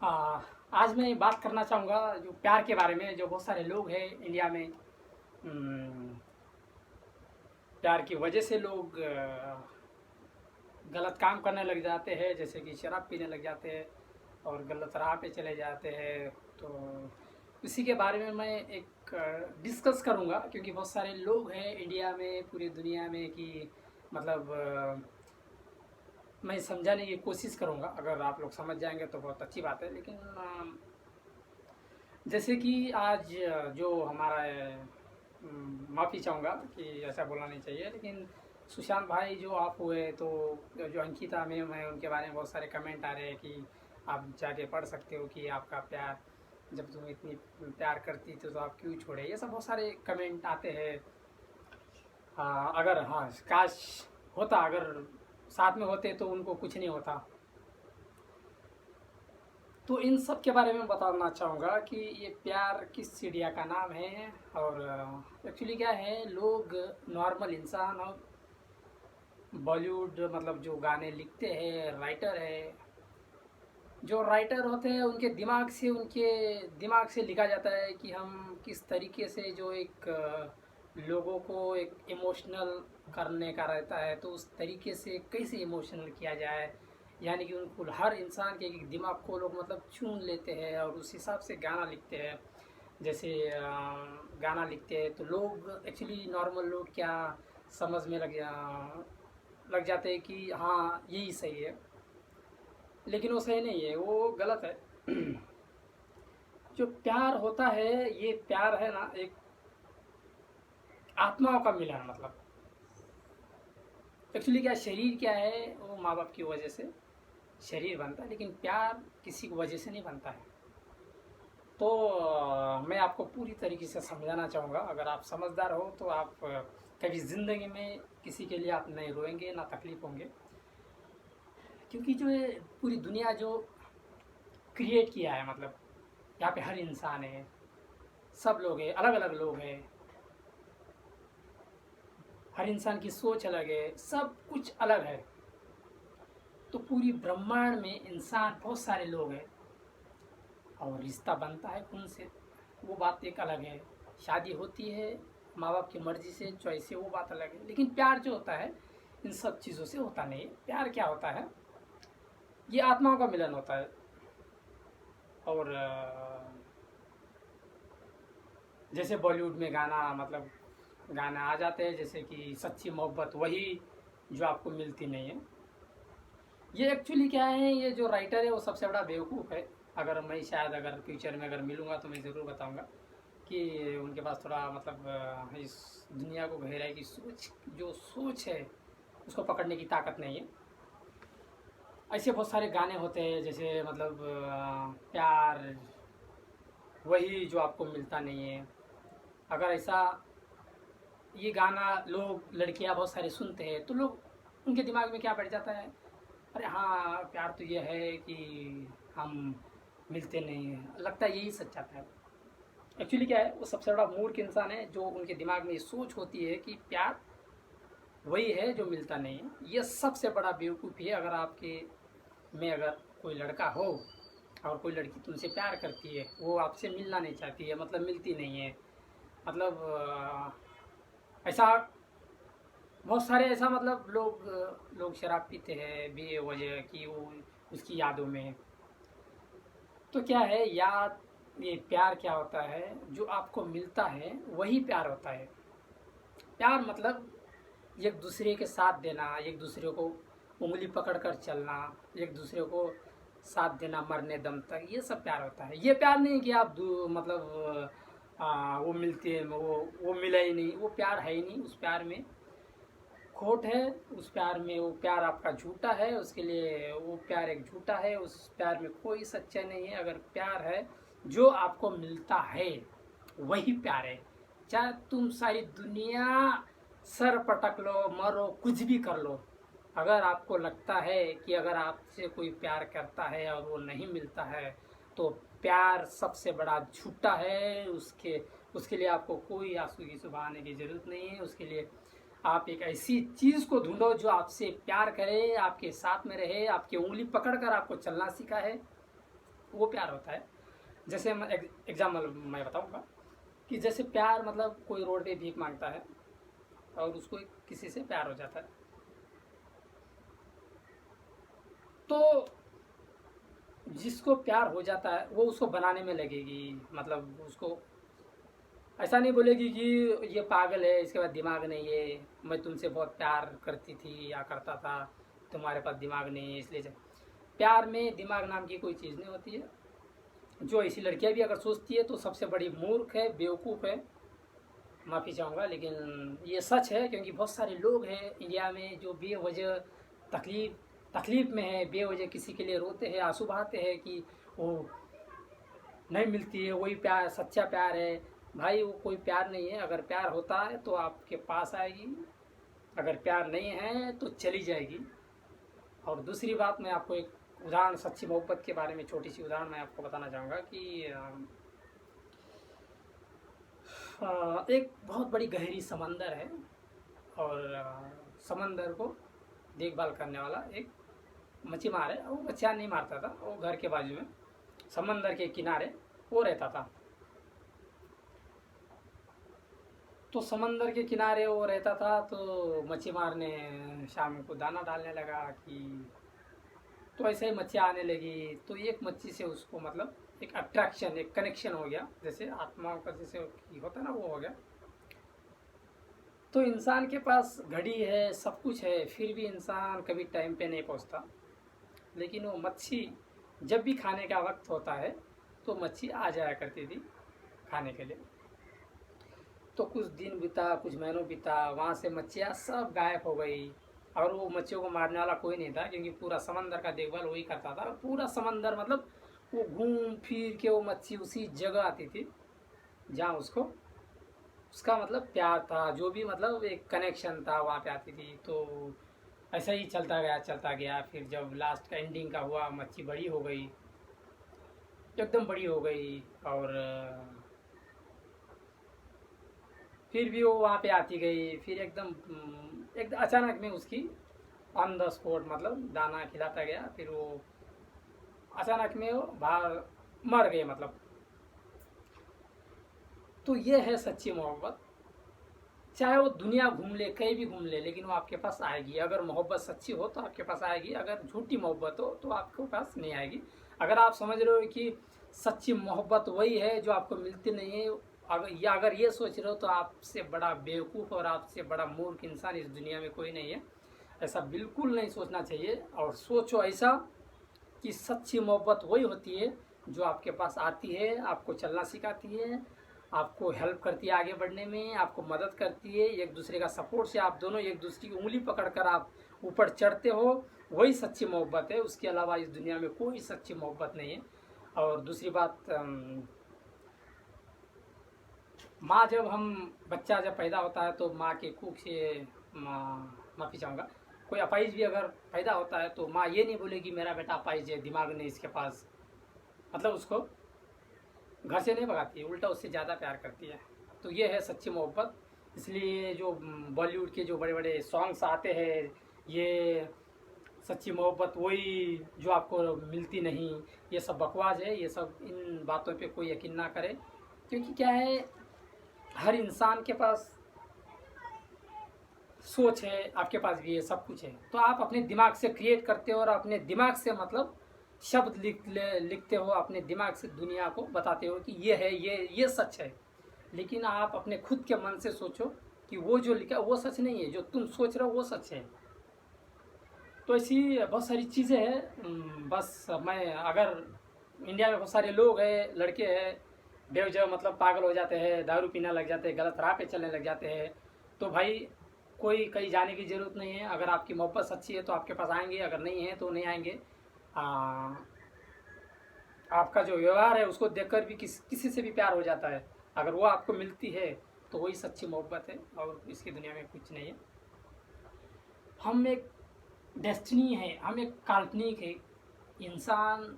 आ, आज मैं बात करना चाहूँगा जो प्यार के बारे में। जो बहुत सारे लोग हैं इंडिया में, प्यार की वजह से लोग गलत काम करने लग जाते हैं, जैसे कि शराब पीने लग जाते हैं और गलत राह पे चले जाते हैं। तो इसी के बारे में मैं एक डिस्कस करूँगा, क्योंकि बहुत सारे लोग हैं इंडिया में, पूरी दुनिया में, कि मतलब मैं समझाने की कोशिश करूँगा। अगर आप लोग समझ जाएंगे तो बहुत अच्छी बात है। लेकिन जैसे कि आज जो हमारा माफ़ी चाहूँगा कि ऐसा बोलना नहीं चाहिए, लेकिन सुशांत भाई जो आप हुए, तो जो अंकिता मैम है उनके बारे में बहुत सारे कमेंट आ रहे हैं कि आप जाके पढ़ सकते हो कि आपका प्यार, जब तुम इतनी प्यार करती थी तो आप क्यों छोड़े। ये सब बहुत सारे कमेंट आते हैं। अगर हाँ, काश होता, अगर साथ में होते तो उनको कुछ नहीं होता। तो इन सब के बारे में बताना चाहूँगा कि ये प्यार किस चिड़िया का नाम है। और एक्चुअली क्या है, लोग नॉर्मल इंसान और बॉलीवुड मतलब जो गाने लिखते हैं, राइटर है, जो राइटर होते हैं उनके दिमाग से लिखा जाता है कि हम किस तरीके से जो एक लोगों को एक इमोशनल करने का रहता है, तो उस तरीके से कैसे इमोशनल किया जाए। यानी कि उनको हर इंसान के एक दिमाग को लोग मतलब चुन लेते हैं और उस हिसाब से गाना लिखते हैं। जैसे गाना लिखते हैं तो लोग एक्चुअली नॉर्मल लोग क्या समझ में लग जाते हैं कि हाँ यही सही है, लेकिन वो सही नहीं है, वो गलत है। जो प्यार होता है, ये प्यार है ना, एक आत्माओं का मिलन। मतलब एक्चुअली क्या, शरीर क्या है, वो माँ बाप की वजह से शरीर बनता है, लेकिन प्यार किसी की वजह से नहीं बनता है। तो मैं आपको पूरी तरीके से समझाना चाहूँगा। अगर आप समझदार हो तो आप कभी ज़िंदगी में किसी के लिए आप नहीं रोएंगे, ना तकलीफ होंगे। क्योंकि जो ये पूरी दुनिया जो क्रिएट किया है, मतलब यहाँ पे हर इंसान है, सब लोग हैं, अलग अलग लोग हैं, हर इंसान की सोच अलग है, सब कुछ अलग है। तो पूरी ब्रह्मांड में इंसान बहुत सारे लोग हैं और रिश्ता बनता है खून से, वो बात एक अलग है। शादी होती है माँ बाप की मर्जी से, चॉइस से, वो बात अलग है। लेकिन प्यार जो होता है इन सब चीज़ों से होता नहीं है। प्यार क्या होता है, ये आत्माओं का मिलन होता है। और जैसे बॉलीवुड में गाना मतलब गाना आ जाते हैं, जैसे कि सच्ची मोहब्बत वही जो आपको मिलती नहीं है। ये एक्चुअली क्या है, ये जो राइटर है वो सबसे बड़ा बेवकूफ़ है। अगर मैं शायद अगर फ्यूचर में अगर मिलूँगा तो मैं ज़रूर बताऊँगा कि उनके पास थोड़ा मतलब इस दुनिया को गहराई की सोच, जो सोच है उसको पकड़ने की ताकत नहीं है। ऐसे बहुत सारे गाने होते हैं, जैसे मतलब प्यार वही जो आपको मिलता नहीं है। अगर ऐसा ये गाना लोग, लड़कियां बहुत सारे सुनते हैं, तो लोग, उनके दिमाग में क्या बैठ जाता है, अरे हाँ प्यार तो ये है कि हम मिलते नहीं हैं, लगता है यही सच्चा प्यार। एक्चुअली क्या है, वो सबसे बड़ा मूर्ख इंसान है जो उनके दिमाग में ये सोच होती है कि प्यार वही है जो मिलता नहीं है। ये सबसे बड़ा बेवकूफ़ी है। अगर आपके में अगर कोई लड़का हो और कोई लड़की तुमसे प्यार करती है, वो आपसे मिलना नहीं चाहती है, मतलब मिलती नहीं है, मतलब ऐसा बहुत सारे ऐसा मतलब लोग शराब पीते हैं बेवजह कि वो उसकी यादों में। तो क्या है याद, ये प्यार क्या होता है, जो आपको मिलता है वही प्यार होता है। प्यार मतलब एक दूसरे के साथ देना, एक दूसरे को उंगली पकड़ कर चलना, एक दूसरे को साथ देना मरने दम तक, ये सब प्यार होता है। ये प्यार नहीं कि आप मतलब वो मिलते हैं, वो मिला ही नहीं, वो प्यार है ही नहीं। उस प्यार में खोट है, उस प्यार में वो प्यार आपका झूठा है, उसके लिए वो प्यार एक झूठा है, उस प्यार में कोई सच्चा नहीं है। अगर प्यार है जो आपको मिलता है वही प्यार है। चाहे तुम सारी दुनिया सर पटक लो, मरो, कुछ भी कर लो, अगर आपको लगता है कि अगर आपसे कोई प्यार करता है और वो नहीं मिलता है, तो प्यार सबसे बड़ा झूठा है। उसके लिए आपको कोई आंसू की सुबहाने की ज़रूरत नहीं है। उसके लिए आप एक ऐसी चीज़ को ढूंढो जो आपसे प्यार करे, आपके साथ में रहे, आपकी उंगली पकड़ कर आपको चलना सिखाए, वो प्यार होता है। जैसे मैं एग्जाम्पल मैं बताऊँगा कि जैसे प्यार मतलब कोई रोड पे भीख मांगता है और उसको किसी से प्यार हो जाता है, तो जिसको प्यार हो जाता है वो उसको बनाने में लगेगी, मतलब उसको ऐसा नहीं बोलेगी कि ये पागल है, इसके पास दिमाग नहीं है, मैं तुमसे बहुत प्यार करती थी या करता था, तुम्हारे पास दिमाग नहीं है इसलिए प्यार में दिमाग नाम की कोई चीज़ नहीं होती है। जो ऐसी लड़कियां भी अगर सोचती है तो सबसे बड़ी मूर्ख है, बेवकूफ़ है, माफ़ी चाहूँगा लेकिन ये सच है। क्योंकि बहुत सारे लोग हैं इंडिया में जो बेवजह तकलीफ़ में है, बेवजह किसी के लिए रोते हैं, आंसू बहाते हैं कि वो नहीं मिलती है, वही प्यार सच्चा प्यार है। भाई वो कोई प्यार नहीं है। अगर प्यार होता है तो आपके पास आएगी, अगर प्यार नहीं है तो चली जाएगी। और दूसरी बात, मैं आपको एक उदाहरण सच्ची मोहब्बत के बारे में छोटी सी उदाहरण मैं आपको बताना चाहूँगा कि एक बहुत बड़ी गहरी समंदर है और समंदर को देखभाल करने वाला एक मछीमार है। वो मछियार नहीं मारता था, वो घर के बाजू में समंदर के किनारे वो रहता था। तो समंदर के किनारे वो रहता था, तो मछीमार ने शाम को दाना डालने लगा कि तो ऐसे ही मच्छियाँ आने लगी। तो एक मच्छी से उसको मतलब एक अट्रैक्शन, एक कनेक्शन हो गया, जैसे आत्माओं का जैसे होता है ना, वो हो गया। तो इंसान के पास घड़ी है, सब कुछ है, फिर भी इंसान कभी टाइम पे नहीं पहुंचता। लेकिन वो मच्छी जब भी खाने का वक्त होता है तो मच्छी आ जाया करती थी खाने के लिए। तो कुछ दिन बीता, कुछ महीनों बीता, वहाँ से मच्छियाँ सब गायब हो गई और वो मच्छियों को मारने वाला कोई नहीं था, क्योंकि पूरा समंदर का देखभाल वही करता था। पूरा समंदर मतलब वो घूम फिर के वो मच्छी उसी जगह आती थी जहाँ उसको उसका मतलब प्यार था, जो भी मतलब एक कनेक्शन था वहाँ पे आती थी। तो ऐसा ही चलता गया। फिर जब लास्ट का एंडिंग का हुआ, मच्छी बड़ी हो गई, एकदम बड़ी हो गई। और फिर भी वो वहाँ पे आती गई। फिर एकदम अचानक में उसकी ऑन द स्पॉट मतलब दाना खिलाता गया, फिर वो अचानक में वो बाहर मर गए मतलब। तो ये है सच्ची मोहब्बत। चाहे वो दुनिया घूम ले, कहीं भी घूम ले, लेकिन वो आपके पास आएगी। अगर मोहब्बत सच्ची हो तो आपके पास आएगी, अगर झूठी मोहब्बत हो तो आपके पास नहीं आएगी। अगर आप समझ रहे हो कि सच्ची मोहब्बत वही है जो आपको मिलती नहीं है, अगर ये सोच रहे हो, तो आपसे बड़ा बेवकूफ़ और आपसे बड़ा मूर्ख इंसान इस दुनिया में कोई नहीं है। ऐसा बिल्कुल नहीं सोचना चाहिए। और सोचो ऐसा कि सच्ची मोहब्बत वही होती है जो आपके पास आती है, आपको चलना सिखाती है, आपको हेल्प करती है आगे बढ़ने में, आपको मदद करती है, एक दूसरे का सपोर्ट से आप दोनों एक दूसरे की उंगली पकड़कर आप ऊपर चढ़ते हो। वही सच्ची मोहब्बत है। उसके अलावा इस दुनिया में कोई सच्ची मोहब्बत नहीं है। और दूसरी बात, माँ जब बच्चा जब पैदा होता है तो माँ के कुख से, माफ़ी चाहूँगा, कोई अपाइज भी अगर पैदा होता है तो माँ ये नहीं बोलेगी मेरा बेटा अपाइज है, दिमाग नहीं इसके पास, मतलब उसको घर से नहीं भगाती है, उल्टा उससे ज़्यादा प्यार करती है। तो ये है सच्ची मोहब्बत। इसलिए जो बॉलीवुड के जो बड़े बड़े सॉन्ग्स आते हैं, ये सच्ची मोहब्बत वही जो आपको मिलती नहीं, ये सब बकवास है। ये सब, इन बातों पे कोई यकीन ना करे। क्योंकि क्या है, हर इंसान के पास सोच है, आपके पास भी है, सब कुछ है। तो आप अपने दिमाग से क्रिएट करते हो और अपने दिमाग से मतलब शब्द लिखते हो, अपने दिमाग से दुनिया को बताते हो कि ये है, ये सच है। लेकिन आप अपने खुद के मन से सोचो कि वो जो लिखा वो सच नहीं है, जो तुम सोच रहे हो वो सच है। तो ऐसी बहुत सारी चीज़ें हैं। बस मैं, अगर इंडिया में बहुत सारे लोग हैं, लड़के हैं, बेवजह मतलब पागल हो जाते हैं, दारू पीने लग जाते हैं, गलत राह पे चलने लग जाते हैं, तो भाई कोई कहीं जाने की ज़रूरत नहीं है। अगर आपकी मोहब्बत सच्ची है तो आपके पास आएंगे, अगर नहीं है तो नहीं आएंगे। आपका जो व्यवहार है उसको देखकर भी किसी से भी प्यार हो जाता है। अगर वो आपको मिलती है तो वही सच्ची मोहब्बत है, और इसकी दुनिया में कुछ नहीं है। हम एक डेस्टिनी है, हम एक काल्पनिक है इंसान,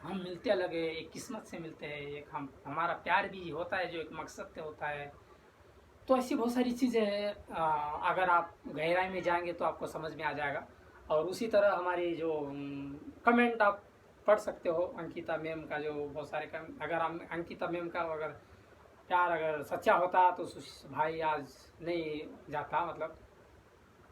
हम मिलते अलग है, एक किस्मत से मिलते हैं, एक हमारा प्यार भी होता है जो एक मकसद से होता है। तो ऐसी बहुत सारी चीज़ें हैं। अगर आप गहराई में जाएंगे तो आपको समझ में आ जाएगा। और उसी तरह हमारी जो कमेंट आप पढ़ सकते हो अंकिता मैम का जो बहुत सारे काम। अगर हम अंकिता मैम का अगर प्यार अगर सच्चा होता तो भाई आज नहीं जाता मतलब।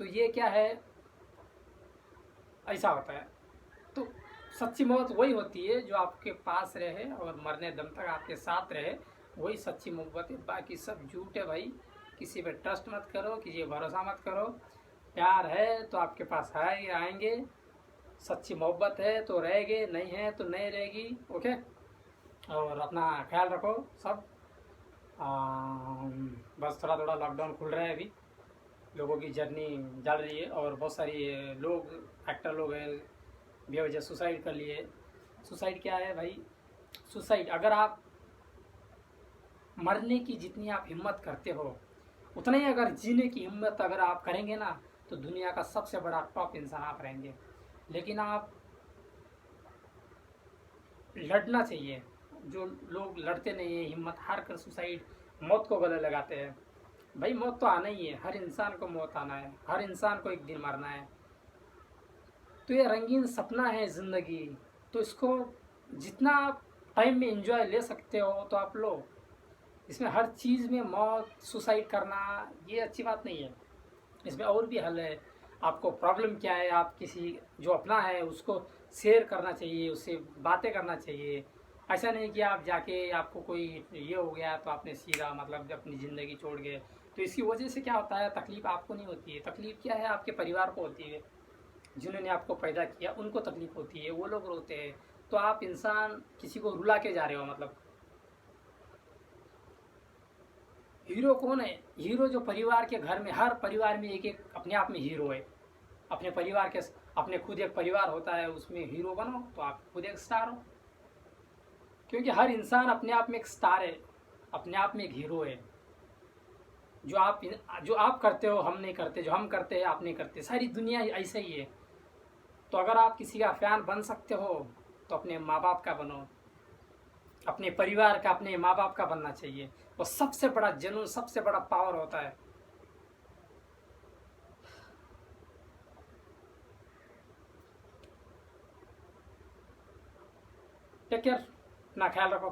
तो ये क्या है, ऐसा होता है। तो सच्ची मोहब्बत वही होती है जो आपके पास रहे और मरने दम तक आपके साथ रहे, वही सच्ची मोहब्बत है। बाकी सब झूठ है भाई। किसी पे ट्रस्ट मत करो, किसी पे भरोसा मत करो। प्यार है तो आपके पास है आएंगे, सच्ची मोहब्बत है तो रहेगी, नहीं है तो नहीं रहेगी। ओके, और अपना ख्याल रखो सब। बस थोड़ा थोड़ा लॉकडाउन खुल रहा है अभी, लोगों की जर्नी चल रही है और बहुत सारी लोग एक्टर लोग हैं बेवजह सुसाइड कर लिए। सुसाइड क्या है भाई? सुसाइड, अगर आप मरने की जितनी आप हिम्मत करते हो उतना ही अगर जीने की हिम्मत अगर आप करेंगे ना तो दुनिया का सबसे बड़ा टॉप इंसान आप रहेंगे। लेकिन आप लड़ना चाहिए। जो लोग लड़ते नहीं है, हिम्मत हार कर सुसाइड, मौत को गले लगाते हैं। भाई मौत तो आना ही है, हर इंसान को मौत आना है, हर इंसान को एक दिन मरना है। तो ये रंगीन सपना है ज़िंदगी, तो इसको जितना आप टाइम में एंजॉय ले सकते हो तो आप लो। इसमें हर चीज़ में मौत, सुसाइड करना ये अच्छी बात नहीं है। इसमें और भी हल है। आपको प्रॉब्लम क्या है, आप किसी जो अपना है उसको शेयर करना चाहिए, उससे बातें करना चाहिए। ऐसा नहीं कि आप जाके आपको कोई ये हो गया तो आपने सीधा मतलब अपनी ज़िंदगी छोड़ गए। तो इसकी वजह से क्या होता है, तकलीफ़ आपको नहीं होती है, तकलीफ़ क्या है आपके परिवार को होती है। जिन्होंने आपको पैदा किया उनको तकलीफ़ होती है, वो लोग रोते हैं। तो आप इंसान किसी को रुला के जा रहे हो मतलब। हीरो कौन है? हीरो जो परिवार के घर में, हर परिवार में एक एक अपने आप में हीरो है। अपने परिवार के, अपने खुद एक परिवार होता है उसमें हीरो बनो तो आप खुद एक स्टार हो। क्योंकि हर इंसान अपने आप में एक स्टार है, अपने आप में एक हीरो है। जो आप करते हो हम नहीं करते, जो हम करते हैं आप नहीं करते, सारी दुनिया ऐसे ही है। तो अगर आप किसी का फैन बन सकते हो तो अपने माँ बाप का बनो, अपने परिवार का, अपने माँ बाप का बनना चाहिए। वो सबसे बड़ा जुनून, सबसे बड़ा पावर होता है। टेक केयर, अपना ख्याल रखो।